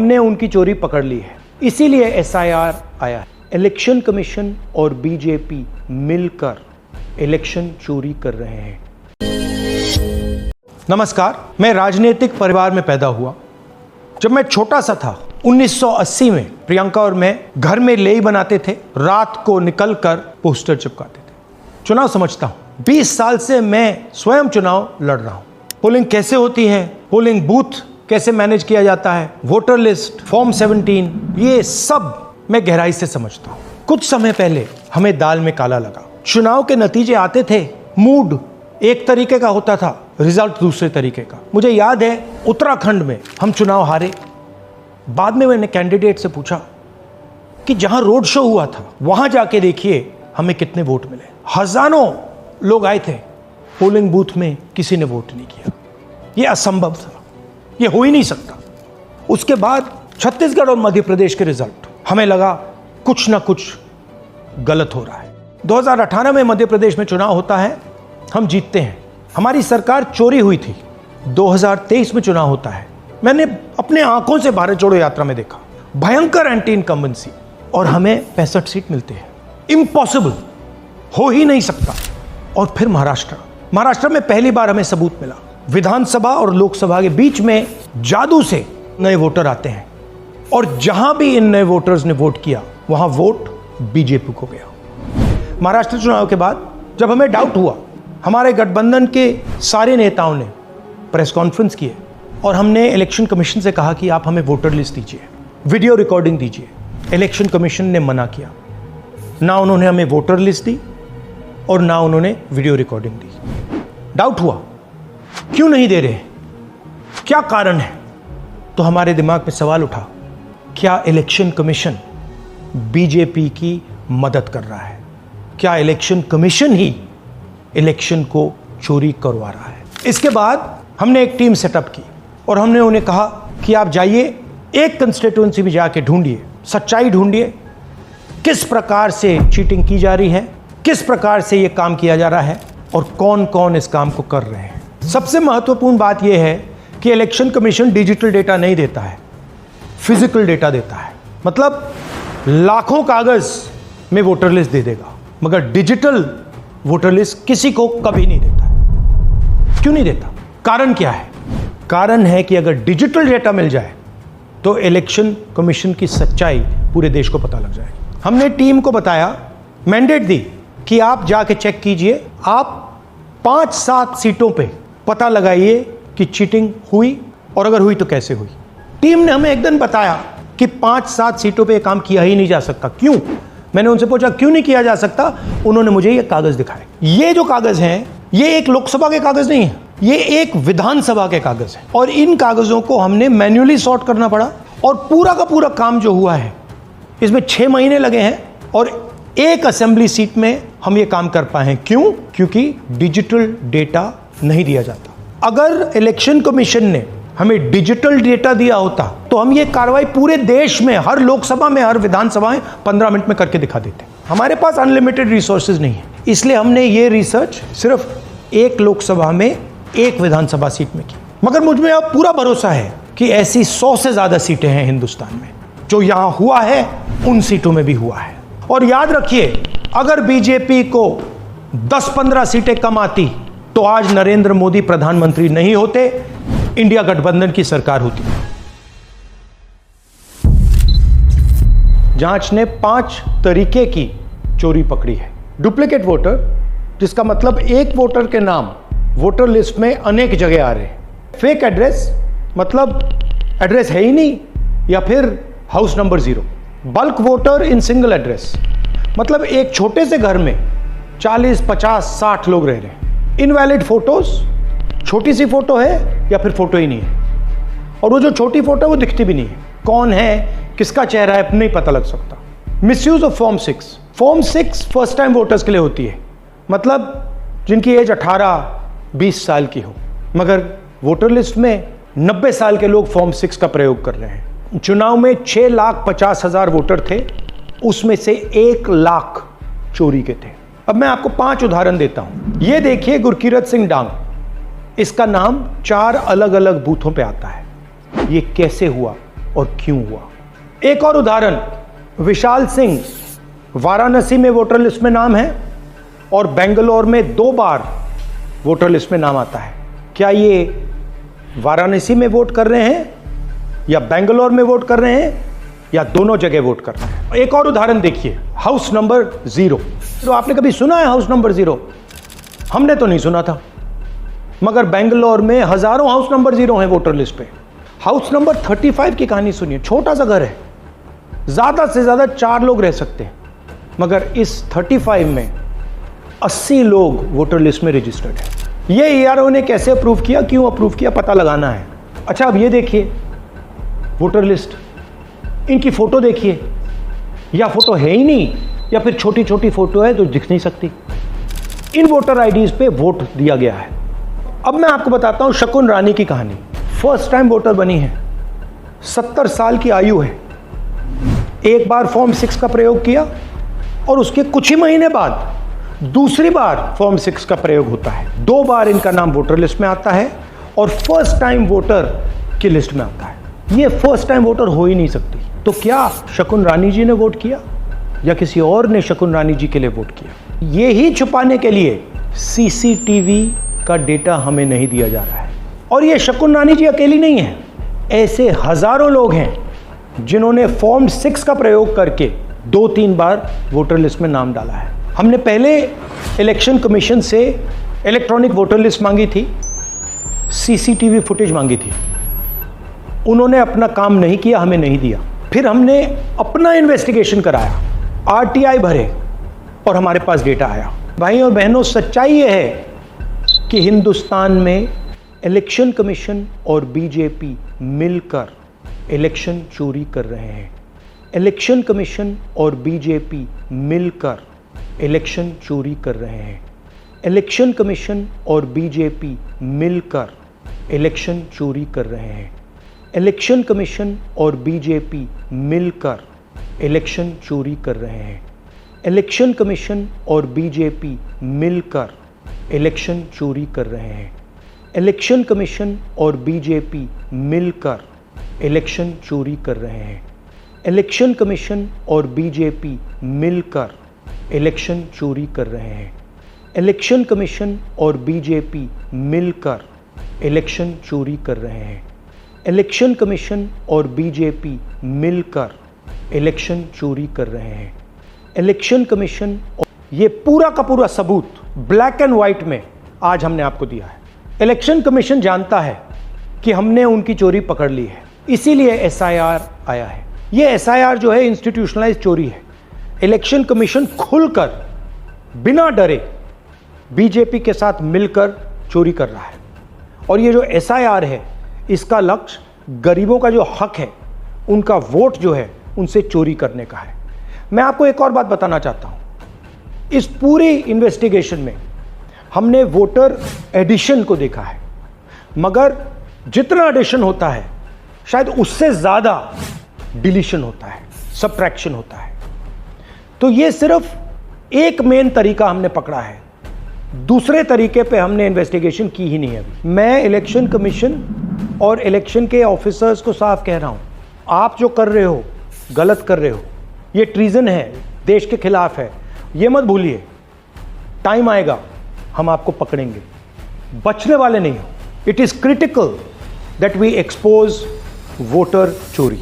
हमने उनकी चोरी पकड़ ली है, इसीलिए एसआईआर आया है। इलेक्शन कमीशन और बीजेपी मिलकर इलेक्शन चोरी कर रहे हैं। नमस्कार, मैं राजनीतिक परिवार में पैदा हुआ। जब मैं छोटा सा था 1980 में प्रियंका और मैं घर में लेई बनाते थे, रात को निकलकर पोस्टर चिपकाते थे। चुनाव समझता हूं, 20 साल से मैं स्वयं चुनाव लड़ रहा हूं। पोलिंग कैसे होती है, पोलिंग बूथ कैसे मैनेज किया जाता है, वोटर लिस्ट, फॉर्म 17, ये सब मैं गहराई से समझता हूं। कुछ समय पहले हमें दाल में काला लगा। चुनाव के नतीजे आते थे, मूड एक तरीके का होता था, रिजल्ट दूसरे तरीके का। मुझे याद है उत्तराखंड में हम चुनाव हारे। बाद में मैंने कैंडिडेट से पूछा कि जहां रोड शो हुआ था वहां जाके देखिए हमें कितने वोट मिले। हजारों लोग आए थे, पोलिंग बूथ में किसी ने वोट नहीं किया। यह असंभव था, यह हो ही नहीं सकता। उसके बाद छत्तीसगढ़ और मध्य प्रदेश के रिजल्ट, हमें लगा कुछ ना कुछ गलत हो रहा है। 2018 में मध्य प्रदेश में चुनाव होता है, हम जीतते हैं, हमारी सरकार चोरी हुई थी। 2023 में चुनाव होता है, मैंने अपने आंखों से भारत जोड़ो यात्रा में देखा, भयंकर एंटी इनकम्बेंसी, और हमें 65 सीट मिलते हैं। इम्पॉसिबल, हो ही नहीं सकता। और फिर महाराष्ट्र में पहली बार हमें सबूत मिला। विधानसभा और लोकसभा के बीच में जादू से नए वोटर आते हैं, और जहां भी इन नए वोटर्स ने वोट किया वहां वोट बीजेपी को गया। महाराष्ट्र चुनाव के बाद जब हमें डाउट हुआ, हमारे गठबंधन के सारे नेताओं ने प्रेस कॉन्फ्रेंस किए और हमने इलेक्शन कमीशन से कहा कि आप हमें वोटर लिस्ट दीजिए, वीडियो रिकॉर्डिंग दीजिए। इलेक्शन कमीशन ने मना किया, ना उन्होंने हमें वोटर लिस्ट दी और ना उन्होंने वीडियो रिकॉर्डिंग दी। डाउट हुआ, क्यों नहीं दे रहे, क्या कारण है? तो हमारे दिमाग में सवाल उठा, क्या इलेक्शन कमीशन बीजेपी की मदद कर रहा है? क्या इलेक्शन कमीशन ही इलेक्शन को चोरी करवा रहा है? इसके बाद हमने एक टीम सेटअप की और हमने उन्हें कहा कि आप जाइए, एक कंस्टिट्यूएंसी में जाके ढूंढिए, सच्चाई ढूंढिए, किस प्रकार से चीटिंग की जा रही है, किस प्रकार से ये काम किया जा रहा है और कौन कौन इस काम को कर रहे हैं। सबसे महत्वपूर्ण बात यह है कि इलेक्शन कमीशन डिजिटल डेटा नहीं देता है, फिजिकल डेटा देता है। मतलब लाखों कागज में वोटर लिस्ट दे देगा, मगर डिजिटल वोटर लिस्ट किसी को कभी नहीं देता है। क्यों नहीं देता? कारण क्या है? कारण है कि अगर डिजिटल डेटा मिल जाए तो इलेक्शन कमीशन की सच्चाई पूरे देश को पता लग जाएगी। हमने टीम को बताया, मैंडेट दी कि आप जाके चेक कीजिए, आप 5-7 सीटों पे पता लगाइए कि चीटिंग हुई, और अगर हुई तो कैसे हुई। टीम ने हमें एक दिन बताया कि 5-7 सीटों पे ये काम किया ही नहीं जा सकता। क्यों? मैंने उनसे पूछा क्यों नहीं किया जा सकता। उन्होंने मुझे ये कागज दिखाए। ये जो कागज हैं, ये एक लोकसभा के कागज नहीं है, ये एक विधानसभा के कागज है, और इन कागजों को हमने मैन्युअली सॉर्ट करना पड़ा। और पूरा का पूरा काम जो हुआ है, इसमें 6 महीने लगे हैं, और एक असेंबली सीट में हम ये काम कर पाए हैं। क्यों? क्योंकि डिजिटल डेटा नहीं दिया जाता। अगर इलेक्शन कमीशन ने हमें डिजिटल डेटा दिया होता तो हम ये कार्रवाई पूरे देश में, हर लोकसभा में, हर विधानसभा में 15 मिनट में करके दिखा देते। हमारे पास अनलिमिटेड रिसोर्सेज नहीं है, इसलिए हमने ये रिसर्च सिर्फ एक लोकसभा में, एक विधानसभा सीट में की। मगर मुझ में अब पूरा भरोसा है कि ऐसी 100 से ज्यादा सीटें हैं हिंदुस्तान में। जो यहां हुआ है उन सीटों में भी हुआ है। और याद रखिए, अगर बीजेपी को 10-15 सीटें कम आती तो आज नरेंद्र मोदी प्रधानमंत्री नहीं होते, इंडिया गठबंधन की सरकार होती। जांच ने 5 तरीके की चोरी पकड़ी है। डुप्लीकेट वोटर, जिसका मतलब एक वोटर के नाम वोटर लिस्ट में अनेक जगह आ रहे हैं। फेक एड्रेस, मतलब एड्रेस है ही नहीं, या फिर house number 0। Bulk voter in single address, मतलब एक छोटे से घर में 40, 50, 60 लोग रह रहे हैं। इनवैलिड फोटोज, छोटी सी फोटो है या फिर फोटो ही नहीं है, और वो जो छोटी फोटो वो दिखती भी नहीं है। कौन है, किसका चेहरा है, नहीं पता लग सकता। Misuse of form 6। Form 6 first time voters के लिए होती है, मतलब जिनकी एज 18-20 साल की हो, मगर वोटर लिस्ट में 90 साल के लोग फॉर्म 6 का प्रयोग कर रहे हैं। चुनाव में 6,50,000 वोटर थे, उसमें से 1 लाख चोरी के थे। अब मैं आपको 5 उदाहरण देता हूं। ये देखिए गुरकीरत सिंह डांग, इसका नाम 4 अलग अलग बूथों पे आता है। ये कैसे हुआ और क्यों हुआ। एक और उदाहरण, विशाल सिंह वाराणसी में वोटर लिस्ट में नाम है और बेंगलोर में 2 बार वोटर लिस्ट में नाम आता है। क्या ये वाराणसी में वोट कर रहे हैं या बेंगलोर में वोट कर रहे हैं या दोनों जगह वोट कर रहे हैं। एक और उदाहरण देखिए, हाउस नंबर 0। तो आपने कभी सुना है हाउस नंबर 0? हमने तो नहीं सुना था, मगर बेंगलोर में हजारों हाउस नंबर 0 हैं वोटर लिस्ट पे। हाउस नंबर 35 की कहानी सुनिए, छोटा सा घर है, ज्यादा से ज्यादा 4 लोग रह सकते हैं, मगर इस 35 में 80 लोग वोटर लिस्ट में रजिस्टर्ड है। ये ईआरओ ने कैसे अप्रूव किया, क्यों अप्रूव किया, पता लगाना है। अच्छा, अब ये देखिए वोटर लिस्ट, इनकी फोटो देखिए, या फोटो है ही नहीं या फिर छोटी छोटी फोटो है तो दिख नहीं सकती। इन वोटर आईडीज पे वोट दिया गया है। अब मैं आपको बताता हूं शकुन रानी की कहानी। फर्स्ट टाइम वोटर बनी है, 70 साल की आयु है। एक बार फॉर्म 6 का प्रयोग किया और उसके कुछ ही महीने बाद दूसरी बार फॉर्म 6 का प्रयोग होता है। 2 बार इनका नाम वोटर लिस्ट में आता है और फर्स्ट टाइम वोटर की लिस्ट में आता है। ये फर्स्ट टाइम वोटर हो ही नहीं सकती। तो क्या शकुन रानी जी ने वोट किया या किसी और ने शकुन रानी जी के लिए वोट किया? ये ही छुपाने के लिए सीसीटीवी का डेटा हमें नहीं दिया जा रहा है। और ये शकुन रानी जी अकेली नहीं है, ऐसे हजारों लोग हैं जिन्होंने फॉर्म 6 का प्रयोग करके 2-3 बार वोटर लिस्ट में नाम डाला है। हमने पहले इलेक्शन कमीशन से इलेक्ट्रॉनिक वोटर लिस्ट मांगी थी, सीसीटीवी फुटेज मांगी थी, उन्होंने अपना काम नहीं किया, हमें नहीं दिया। फिर हमने अपना इन्वेस्टिगेशन कराया, आरटीआई भरे और हमारे पास डेटा आया। भाई और बहनों, सच्चाई यह है कि हिंदुस्तान में इलेक्शन कमीशन और बीजेपी मिलकर इलेक्शन चोरी कर रहे हैं। इलेक्शन कमीशन और बीजेपी मिलकर इलेक्शन चोरी कर रहे हैं। इलेक्शन कमीशन और बीजेपी मिलकर इलेक्शन चोरी कर रहे हैं। इलेक्शन कमीशन और बीजेपी मिलकर इलेक्शन चोरी कर रहे हैं। इलेक्शन कमीशन और बीजेपी मिलकर इलेक्शन चोरी कर रहे हैं। इलेक्शन कमीशन और बीजेपी मिलकर इलेक्शन चोरी कर रहे हैं। इलेक्शन कमीशन और बीजेपी मिलकर इलेक्शन चोरी कर रहे हैं। इलेक्शन कमीशन और बीजेपी मिलकर इलेक्शन चोरी कर रहे हैं। इलेक्शन कमीशन और बीजेपी मिलकर इलेक्शन चोरी कर रहे हैं। इलेक्शन कमीशन, ये पूरा का पूरा सबूत ब्लैक एंड व्हाइट में आज हमने आपको दिया है। इलेक्शन कमीशन जानता है कि हमने उनकी चोरी पकड़ ली है, इसीलिए एसआईआर आया है। ये एसआईआर जो है इंस्टीट्यूशनलाइज चोरी है। इलेक्शन कमीशन खुलकर बिना डरे बीजेपी के साथ मिलकर चोरी कर रहा है। और ये जो एसआईआर है, इसका लक्ष्य गरीबों का जो हक है, उनका वोट जो है, उनसे चोरी करने का है। मैं आपको एक और बात बताना चाहता हूं, इस पूरी इन्वेस्टिगेशन में हमने वोटर एडिशन को देखा है, मगर जितना एडिशन होता है शायद उससे ज्यादा डिलीशन होता है, सब्ट्रैक्शन होता है। तो ये सिर्फ एक मेन तरीका हमने पकड़ा है, दूसरे तरीके पे हमने इन्वेस्टिगेशन की ही नहीं है अभी। मैं इलेक्शन कमीशन और इलेक्शन के ऑफिसर्स को साफ कह रहा हूं, आप जो कर रहे हो गलत कर रहे हो, ये ट्रीजन है, देश के खिलाफ है। ये मत भूलिए, टाइम आएगा हम आपको पकड़ेंगे, बचने वाले नहीं हो। It is critical that we expose voter चोरी।